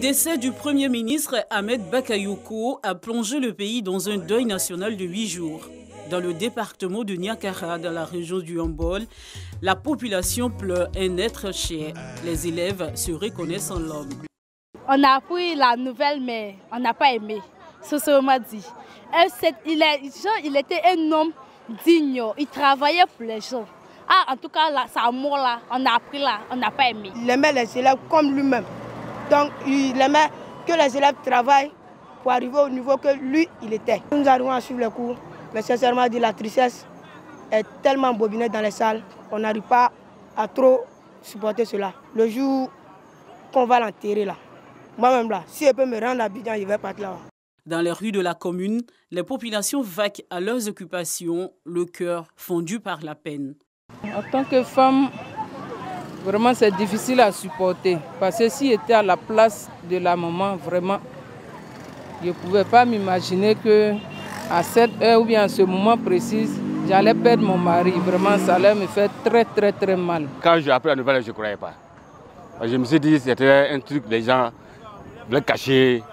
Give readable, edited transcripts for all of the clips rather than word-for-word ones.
décès du Premier ministre Ahmed Bakayoko a plongé le pays dans un deuil national de 8 jours. Dans le département de Niakara, dans la région du Hambol, la population pleure un être cher. Les élèves se reconnaissent en l'homme. On a appris la nouvelle, mais on n'a pas aimé. C'est ce qu'on m'a dit. Il était un homme digne, il travaillait pour les gens. En tout cas, sa mort là, on a appris là, on n'a pas aimé. Il aimait les élèves comme lui-même. Donc il aimait que les élèves travaillent pour arriver au niveau que lui, il était. Nous arrivons à suivre les cours, mais sincèrement dit, la tristesse est tellement bobinée dans les salles, on n'arrive pas à trop supporter cela. Le jour qu'on va l'enterrer là, moi-même là, si je peux me rendre à Abidjan, je vais partir là. Dans les rues de la commune, les populations vaquent à leurs occupations, le cœur fondu par la peine. En tant que femme, vraiment c'est difficile à supporter. Parce que si j'étais à la place de la maman, vraiment, je ne pouvais pas m'imaginer qu'à cette heure ou bien à ce moment précis, j'allais perdre mon mari. Vraiment, ça allait me faire très mal. Quand j'ai appris la nouvelle, je ne croyais pas. Je me suis dit que c'était un truc que les gens voulaient cacher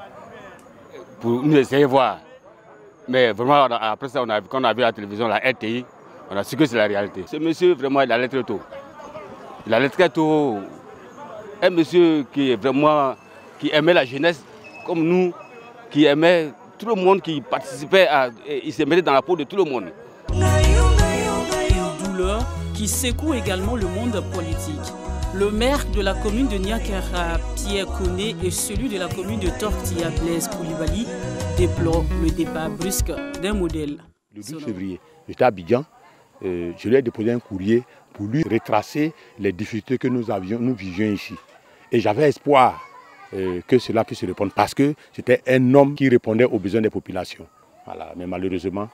pour nous essayer de voir. Mais vraiment, après ça, quand on a vu la télévision, la RTI, on a su que c'est la réalité. Ce monsieur, vraiment, il allait très tôt. Il allait très tôt. Un monsieur qui aimait la jeunesse, comme nous, qui aimait tout le monde, qui participait il se mettait dans la peau de tout le monde. Une douleur qui secoue également le monde politique. Le maire de la commune de Niakara, Pierre Koné, et celui de la commune de Tortilla, Blaise Koulibaly, déplorent le départ brusque d'un modèle. Le 12 février, j'étais à Abidjan. Je lui ai déposé un courrier pour lui retracer les difficultés que nous vivions ici. Et j'avais espoir que cela puisse répondre parce que c'était un homme qui répondait aux besoins des populations. Voilà. Mais malheureusement,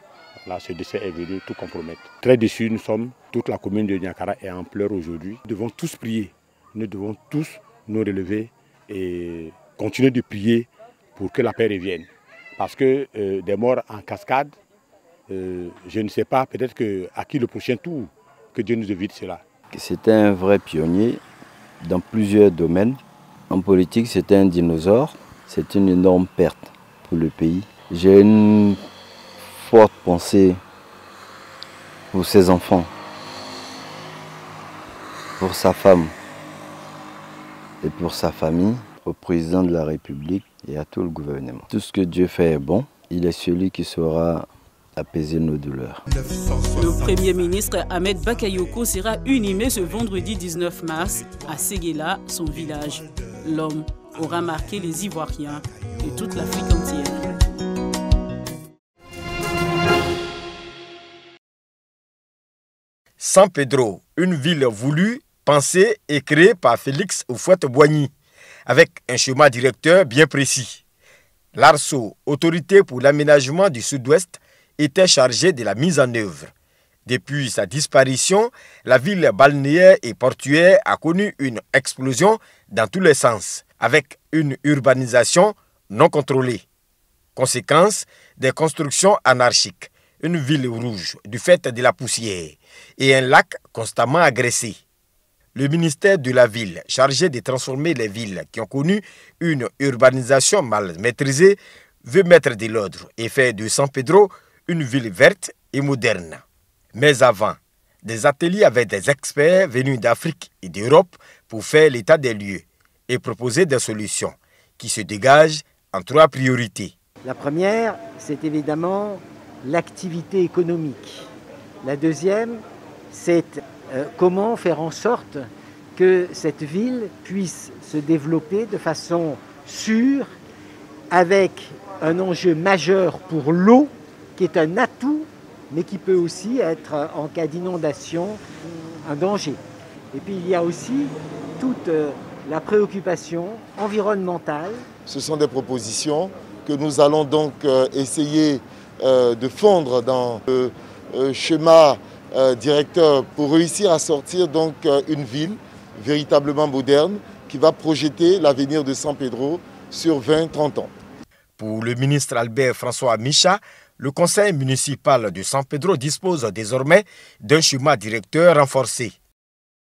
là, ce décès est venu tout compromettre. Très déçus nous sommes, toute la commune de Niakara est en pleurs aujourd'hui. Nous devons tous prier, nous devons tous nous relever et continuer de prier pour que la paix revienne. Parce que des morts en cascade, je ne sais pas, peut-être à qui le prochain tour, que Dieu nous évite cela. C'était un vrai pionnier dans plusieurs domaines. En politique, c'était un dinosaure. C'est une énorme perte pour le pays. J'ai une forte pensée pour ses enfants, pour sa femme et pour sa famille, au président de la République et à tout le gouvernement. Tout ce que Dieu fait est bon. Il est celui qui saura apaiser nos douleurs. Le Premier ministre Ahmed Bakayoko sera inhumé ce vendredi 19 mars à Séguéla, son village. L'homme aura marqué les Ivoiriens et toute l'Afrique entière. San Pedro, une ville voulue, pensée et créée par Félix Houphouët-Boigny, avec un schéma directeur bien précis. L'ARSO, Autorité pour l'aménagement du Sud-Ouest, était chargé de la mise en œuvre. Depuis sa disparition, la ville balnéaire et portuaire a connu une explosion dans tous les sens, avec une urbanisation non contrôlée. Conséquence, des constructions anarchiques, une ville rouge du fait de la poussière et un lac constamment agressé. Le ministère de la Ville, chargé de transformer les villes qui ont connu une urbanisation mal maîtrisée, veut mettre de l'ordre et faire de San Pedro une ville verte et moderne. Mais avant, des ateliers avec des experts venus d'Afrique et d'Europe pour faire l'état des lieux et proposer des solutions qui se dégagent en 3 priorités. La première, c'est évidemment l'activité économique. La deuxième, c'est comment faire en sorte que cette ville puisse se développer de façon sûre, avec un enjeu majeur pour l'eau, qui est un atout, mais qui peut aussi être, en cas d'inondation, un danger. Et puis il y a aussi toute la préoccupation environnementale. Ce sont des propositions que nous allons donc essayer de fondre dans le schéma directeur pour réussir à sortir donc une ville véritablement moderne qui va projeter l'avenir de San Pedro sur 20-30 ans. Pour le ministre Albert François Micha, le conseil municipal de San Pedro dispose désormais d'un schéma directeur renforcé.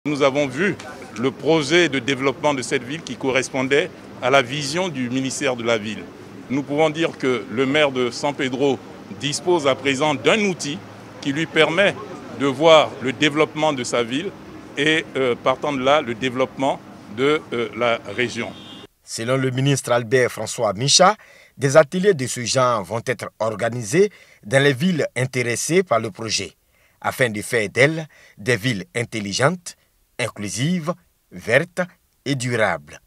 Nous avons vu le projet de développement de cette ville qui correspondait à la vision du ministère de la Ville. Nous pouvons dire que le maire de San Pedro dispose à présent d'un outil qui lui permet de voir le développement de sa ville et partant de là, le développement de la région. Selon le ministre Albert François Micha, des ateliers de ce genre vont être organisés dans les villes intéressées par le projet, afin de faire d'elles des villes intelligentes, inclusives, vertes et durables.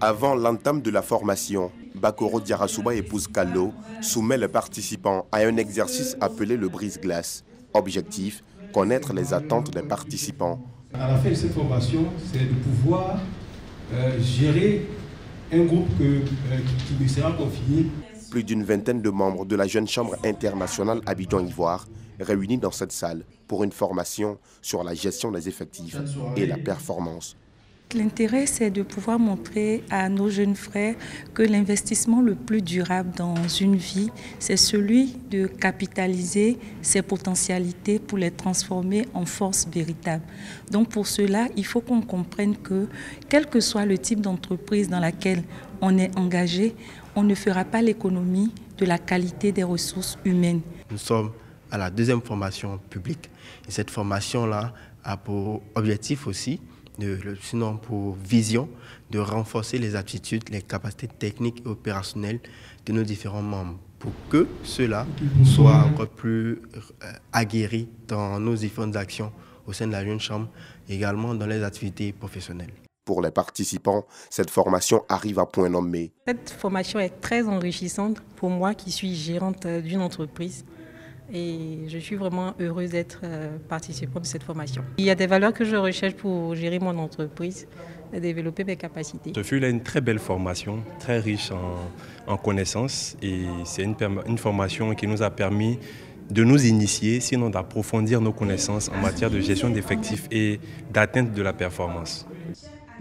Avant l'entame de la formation, Bakoro Diarasuba épouse Kallo soumet les participants à un exercice appelé le brise-glace. Objectif, connaître les attentes des participants. À la fin de cette formation, c'est de pouvoir gérer un groupe qui me sera confié. Plus d'une vingtaine de membres de la Jeune Chambre internationale Abidjan-Ivoire réunis dans cette salle pour une formation sur la gestion des effectifs et la performance. L'intérêt, c'est de pouvoir montrer à nos jeunes frères que l'investissement le plus durable dans une vie, c'est celui de capitaliser ses potentialités pour les transformer en force véritable. Donc pour cela, il faut qu'on comprenne que, quel que soit le type d'entreprise dans laquelle on est engagé, on ne fera pas l'économie de la qualité des ressources humaines. Nous sommes à la deuxième formation publique et cette formation-là a pour objectif aussi, sinon pour vision, de renforcer les aptitudes, les capacités techniques et opérationnelles de nos différents membres pour que ceux-là soient encore plus aguerris dans nos différentes actions au sein de la Jeune Chambre, également dans les activités professionnelles. Pour les participants, cette formation arrive à point nommé. Cette formation est très enrichissante pour moi qui suis gérante d'une entreprise. Et je suis vraiment heureuse d'être participante de cette formation. Il y a des valeurs que je recherche pour gérer mon entreprise et développer mes capacités. Ce fut là une très belle formation, très riche en connaissances. Et c'est une formation qui nous a permis de nous initier, sinon d'approfondir nos connaissances en matière de gestion d'effectifs et d'atteinte de la performance.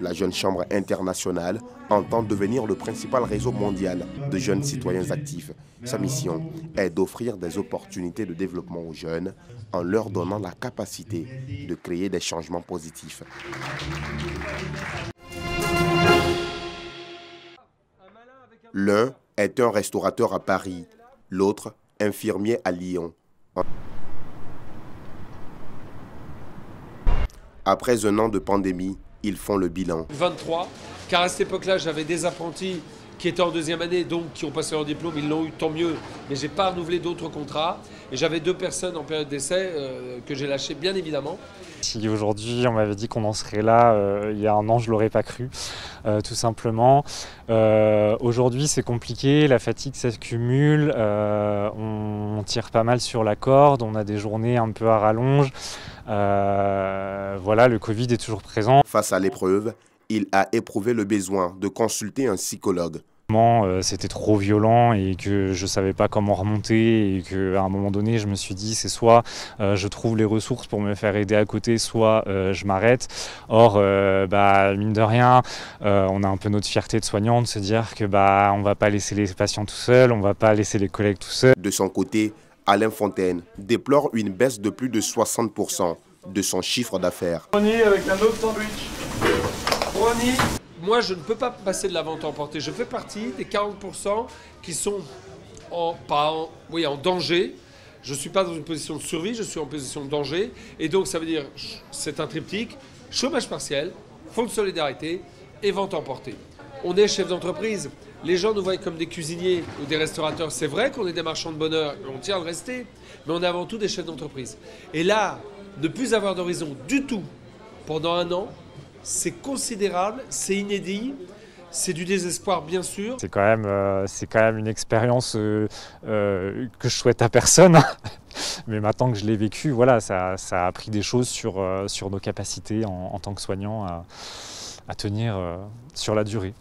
La Jeune Chambre internationale entend devenir le principal réseau mondial de jeunes citoyens actifs. Sa mission est d'offrir des opportunités de développement aux jeunes en leur donnant la capacité de créer des changements positifs. L'un est un restaurateur à Paris, l'autre infirmier à Lyon. Après un an de pandémie, ils font le bilan. 23, car à cette époque-là, j'avais des apprentis qui étaient en deuxième année, donc qui ont passé leur diplôme, ils l'ont eu, tant mieux, mais je n'ai pas renouvelé d'autres contrats. Et j'avais 2 personnes en période d'essai que j'ai lâchées, bien évidemment. Si aujourd'hui on m'avait dit qu'on en serait là il y a un an, je ne l'aurais pas cru, tout simplement. Aujourd'hui c'est compliqué, la fatigue s'accumule, on tire pas mal sur la corde, on a des journées un peu à rallonge. Voilà, le Covid est toujours présent. Face à l'épreuve, il a éprouvé le besoin de consulter un psychologue. C'était trop violent et que je ne savais pas comment remonter et qu'à un moment donné je me suis dit c'est soit je trouve les ressources pour me faire aider à côté, soit je m'arrête. Or mine de rien on a un peu notre fierté de soignant de se dire que on va pas laisser les patients tout seuls, on va pas laisser les collègues tout seuls. De son côté, Alain Fontaine déplore une baisse de plus de 60% de son chiffre d'affaires. Avec un autre sandwich. Moi, je ne peux pas passer de la vente emportée. Je fais partie des 40% qui sont en danger. Je ne suis pas dans une position de survie, je suis en position de danger. Et donc, ça veut dire, c'est un triptyque, chômage partiel, fonds de solidarité et vente emportée. On est chef d'entreprise. Les gens nous voient comme des cuisiniers ou des restaurateurs. C'est vrai qu'on est des marchands de bonheur, on tient à le rester, mais on est avant tout des chefs d'entreprise. Et là, ne plus avoir d'horizon du tout pendant un an, c'est considérable, c'est inédit, c'est du désespoir bien sûr. C'est quand même une expérience que je souhaite à personne. Mais maintenant que je l'ai vécu, voilà, ça a appris des choses sur nos capacités en tant que soignant à tenir sur la durée.